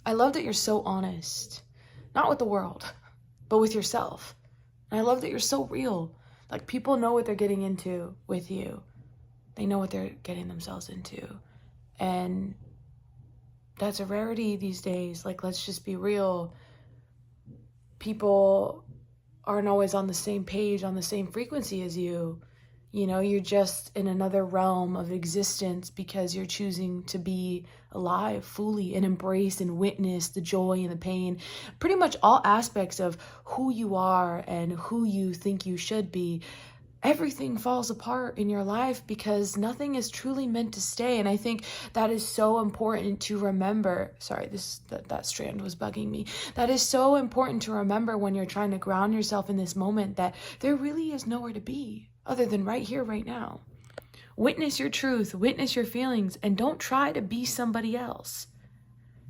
I love that you're so honest, not with the world, but with yourself. And I love that you're so real. Like, people know what they're getting into with you. They know what they're getting themselves into. And that's a rarity these days. Like, let's just be real. People aren't always on the same page, on the same frequency as you. You know, you're just in another realm of existence because you're choosing to be alive fully and embrace and witness the joy and the pain. Pretty much all aspects of who you are and who you think you should be. Everything falls apart in your life because nothing is truly meant to stay. And I think that is so important to remember. Sorry, that strand was bugging me. That is so important to remember when you're trying to ground yourself in this moment, that there really is nowhere to be other than right here, right now. Witness your truth, witness your feelings, and don't try to be somebody else.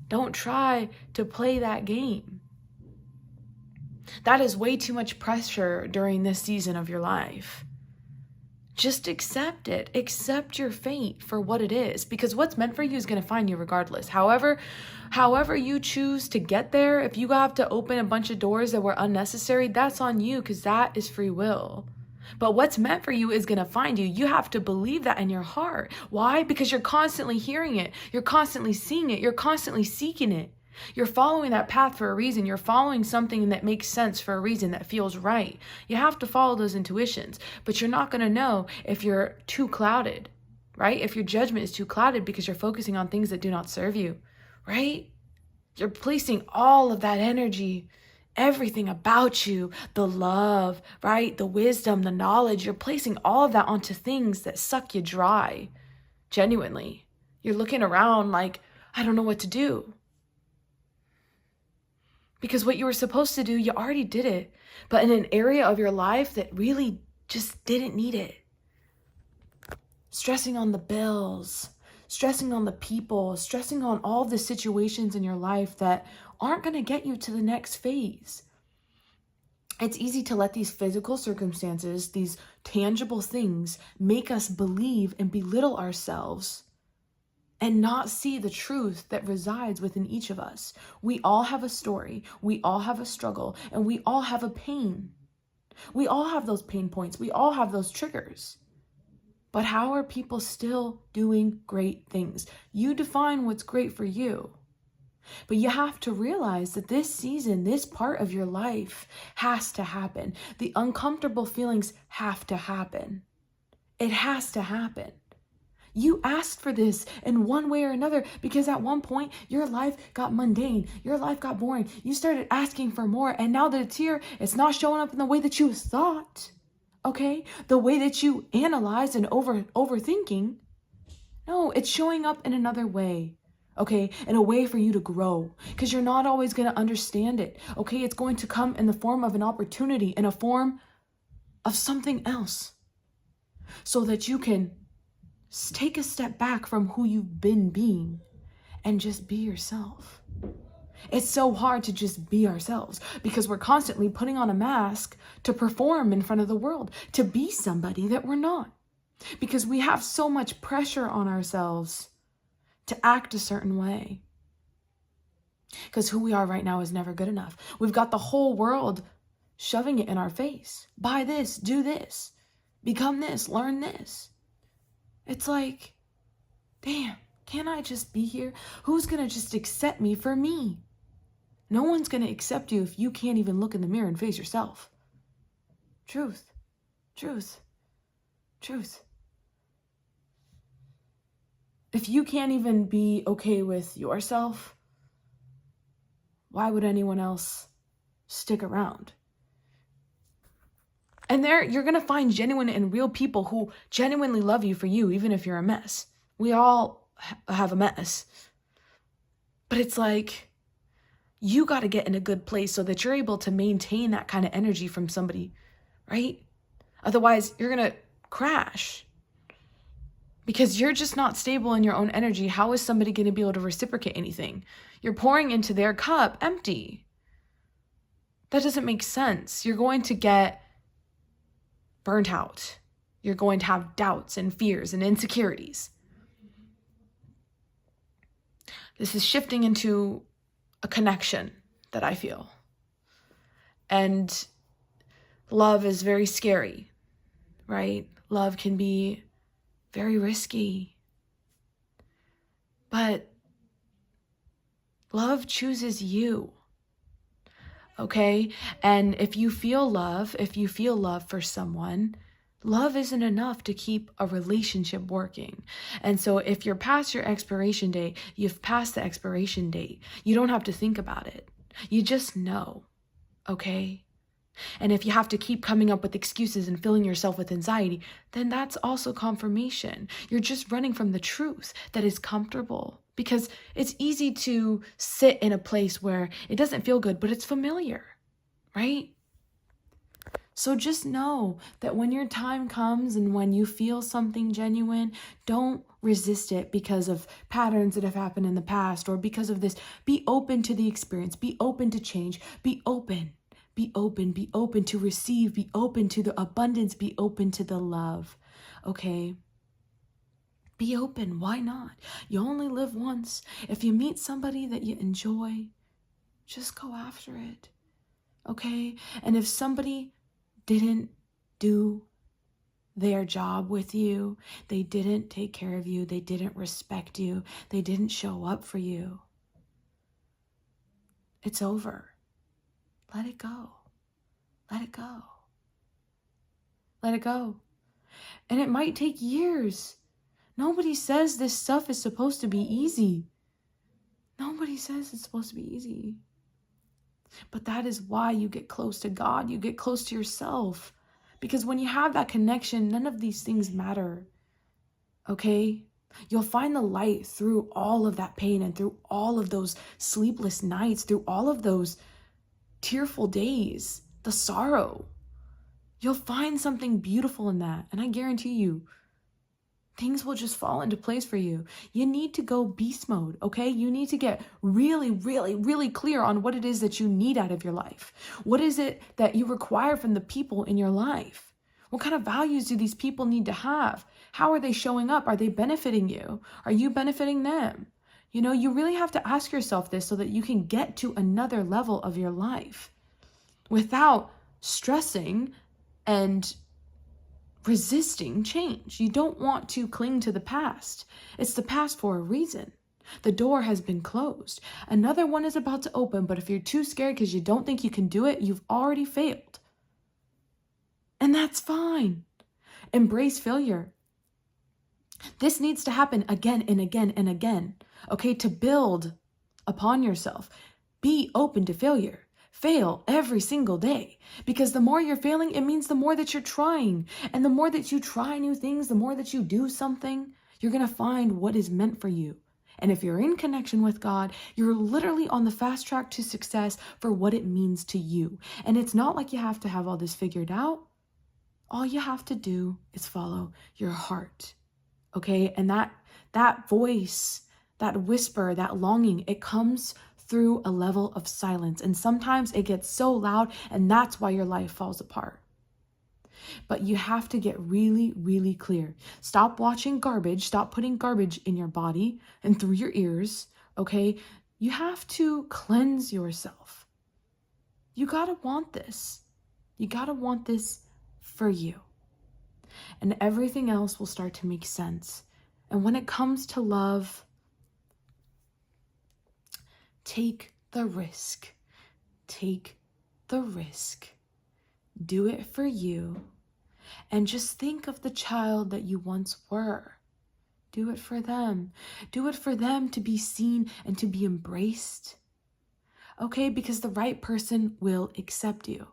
Don't try to play that game. That is way too much pressure during this season of your life. Just accept it. Accept your fate for what it is, because what's meant for you is going to find you regardless. However you choose to get there, if you have to open a bunch of doors that were unnecessary, that's on you, because that is free will. But what's meant for you is going to find you. You have to believe that in your heart. Why? Because you're constantly hearing it. You're constantly seeing it. You're constantly seeking it. You're following that path for a reason. You're following something that makes sense for a reason, that feels right. You have to follow those intuitions, but you're not going to know if you're too clouded, right? If your judgment is too clouded because you're focusing on things that do not serve you, right? You're placing all of that energy, everything about you, the love, right? The wisdom, the knowledge, you're placing all of that onto things that suck you dry. Genuinely. You're looking around like, I don't know what to do. Because what you were supposed to do, you already did it, but in an area of your life that really just didn't need it. Stressing on the bills, stressing on the people, stressing on all the situations in your life that aren't going to get you to the next phase. It's easy to let these physical circumstances, these tangible things, make us believe and belittle ourselves and not see the truth that resides within each of us. We all have a story, we all have a struggle, and we all have a pain. We all have those pain points, we all have those triggers. But how are people still doing great things? You define what's great for you. But you have to realize that this season, this part of your life has to happen. The uncomfortable feelings have to happen. It has to happen. You asked for this in one way or another, because at one point your life got mundane, your life got boring. You started asking for more, and now that it's here, it's not showing up in the way that you thought, okay? The way that you analyzed and overthinking. No, it's showing up in another way, okay? In a way for you to grow, because you're not always going to understand it, okay? It's going to come in the form of an opportunity, in a form of something else, so that you can take a step back from who you've been being and just be yourself. It's so hard to just be ourselves because we're constantly putting on a mask to perform in front of the world, to be somebody that we're not, because we have so much pressure on ourselves to act a certain way, because who we are right now is never good enough. We've got the whole world shoving it in our face. Buy this, do this, become this, learn this. It's like, damn, can't I just be here? Who's going to just accept me for me? No one's going to accept you if you can't even look in the mirror and face yourself. Truth, truth, truth. If you can't even be okay with yourself, why would anyone else stick around? And there, you're going to find genuine and real people who genuinely love you for you, even if you're a mess. We all have a mess. But it's like, you got to get in a good place so that you're able to maintain that kind of energy from somebody, right? Otherwise, you're going to crash because you're just not stable in your own energy. How is somebody going to be able to reciprocate anything? You're pouring into their cup empty. That doesn't make sense. You're going to get burnt out. You're going to have doubts and fears and insecurities. This is shifting into a connection that I feel. And love is very scary, right? Love can be very risky. But love chooses you, okay? And if you feel love for someone, love isn't enough to keep a relationship working. And so if you're past your expiration date, you've passed the expiration date. You don't have to think about it. You just know, okay? And if you have to keep coming up with excuses and filling yourself with anxiety, then that's also confirmation. You're just running from the truth that is comfortable, because it's easy to sit in a place where it doesn't feel good, but it's familiar, right? So just know that when your time comes and when you feel something genuine, don't resist it because of patterns that have happened in the past or because of this. Be open to the experience. Be open to change. Be open. Be open to receive, be open to the abundance, be open to the love, okay? Be open, why not? You only live once. If you meet somebody that you enjoy, just go after it, okay? And if somebody didn't do their job with you, they didn't take care of you, they didn't respect you, they didn't show up for you, it's over. Let it go. Let it go. Let it go. And it might take years. Nobody says this stuff is supposed to be easy. Nobody says it's supposed to be easy. But that is why you get close to God. You get close to yourself. Because when you have that connection, none of these things matter. Okay? You'll find the light through all of that pain and through all of those sleepless nights, through all of those tearful days, the sorrow. You'll find something beautiful in that. And I guarantee you, things will just fall into place for you. You need to go beast mode, okay? You need to get really, really, really clear on what it is that you need out of your life. What is it that you require from the people in your life? What kind of values do these people need to have? How are they showing up? Are they benefiting you? Are you benefiting them? You know, you really have to ask yourself this so that you can get to another level of your life without stressing and resisting change. You don't want to cling to the past. It's the past for a reason. The door has been closed. Another one is about to open, but if you're too scared because you don't think you can do it, you've already failed. And that's fine. Embrace failure. This needs to happen again and again and again, okay, to build upon yourself. Be open to failure. Fail every single day, because the more you're failing, it means the more that you're trying. And the more that you try new things, the more that you do something, you're going to find what is meant for you. And if you're in connection with God, you're literally on the fast track to success for what it means to you. And it's not like you have to have all this figured out. All you have to do is follow your heart. Okay? And that voice, that whisper, that longing, it comes through a level of silence. And sometimes it gets so loud, and that's why your life falls apart. But you have to get really, really clear. Stop watching garbage. Stop putting garbage in your body and through your ears, okay? You have to cleanse yourself. You gotta want this. You gotta want this for you. And everything else will start to make sense. And when it comes to love, take the risk. Take the risk. Do it for you. And just think of the child that you once were. Do it for them. Do it for them to be seen and to be embraced. Okay, because the right person will accept you.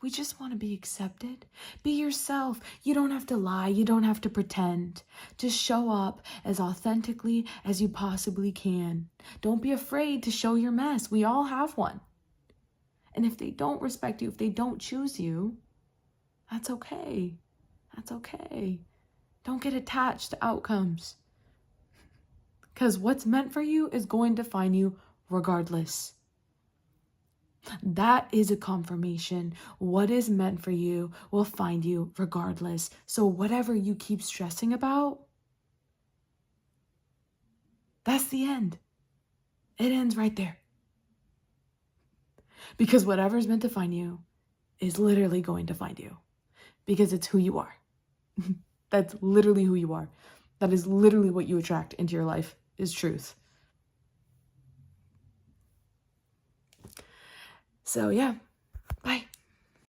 We just want to be accepted. Be yourself. You don't have to lie. You don't have to pretend. Just show up as authentically as you possibly can. Don't be afraid to show your mess. We all have one. And if they don't respect you, if they don't choose you, that's okay. That's okay. Don't get attached to outcomes. Because what's meant for you is going to find you regardless. That is a confirmation. What is meant for you will find you regardless. So whatever you keep stressing about, that's the end. It ends right there. Because whatever's meant to find you is literally going to find you. Because it's who you are. That's literally who you are. That is literally what you attract into your life, is truth. So yeah,